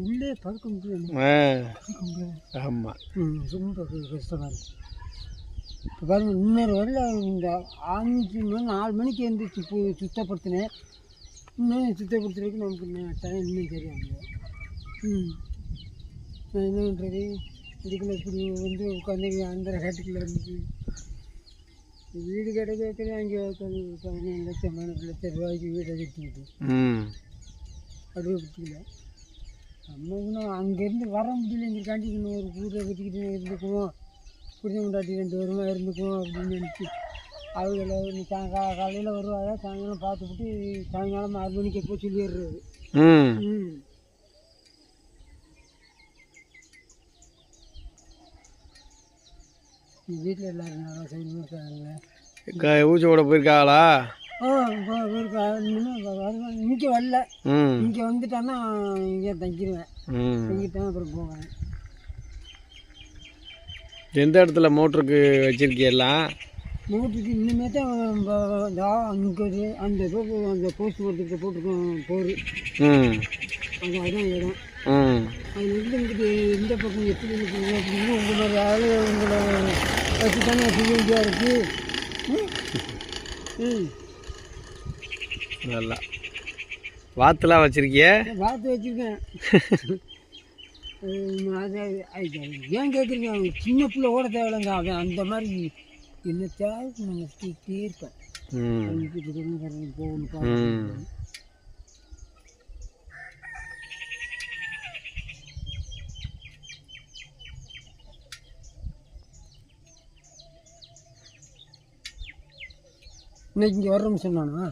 உள்ளே படுக்க முடியாது. ஆமாம், ரொம்ப கஷ்டமாக இருக்குது. இப்போ பாருங்க, இன்னொரு வரல இந்த 5 மணி 4 மணிக்கு எழுந்திரிச்சு சுத்தப்படுத்தினேன். இன்னும் சுத்தப்படுத்துறதுக்கு நமக்கு டைம் இன்னும் தெரியாது. நான் என்ன பண்ணுறது, இதுக்குள்ள இப்படி வந்து உட்காந்து அந்த ரகத்துக்குள்ள இருந்துச்சு. வீடு கடை கேட்குறது அங்கே உட்காந்து 15 லட்சம் 12 லட்சம் ரூபாய்க்கு வீடை கட்டிக்கிட்டு அப்படியே பிடிக்கல. நம்ம இன்னும் அங்கேருந்து வர முடியலங்கிறக்காண்டி இன்னும் ஒரு வீட்டை கட்டிக்கிட்டு இருந்துக்குவோம், புரிஞ்ச முண்டாட்டி 2 வருமா இருந்துக்குவோம் அப்படின்னு நினச்சி அவங்கள காலையில் வருவாங்க, சாயங்காலம் பார்த்துக்கிட்டு சாயங்காலம் 6 மணிக்கு எப்போ சொல்லிடுறது. வீட்டில் எல்லோரும் நல்லா செய்யணும் இருக்காங்க. ஊசி கூட போயிருக்காங்களா? போயிருக்கா. வருவேன். இங்கே வரல, இங்கே வந்துட்டேன்னா இங்கே தங்கிடுவேன். தங்கிட்டேன் அப்புறம் போவேன். எந்த இடத்துல மோட்டருக்கு வச்சிருக்கீங்களா? மோட்டருக்கு இன்னுமே தான் அங்கே அந்த போஸ்ட் போட்டுக்கிட்ட போட்டிருக்கோம் போர். அதான் இடம். அது இங்கிட்டு இந்த பக்கம் எப்படி இருக்குது அப்படின்னு உங்களோட உங்களை வச்சு தானே செய்ய வேண்டியா இருக்குது. நல்லா வாத்துலாம் வச்சிருக்கிய? வாத்து வச்சுருக்கேன். ஏன் கேட்குறீங்க, அவங்க சின்ன பிள்ளை ஓட தேவையில்லைங்க. அவன் அந்த மாதிரி என்ன தேவைக்கு நான் சுற்றிக்கிட்டே இருப்பேன். போகணும். இன்னைக்கு இங்கே வர்றோம்னு சொன்னானா?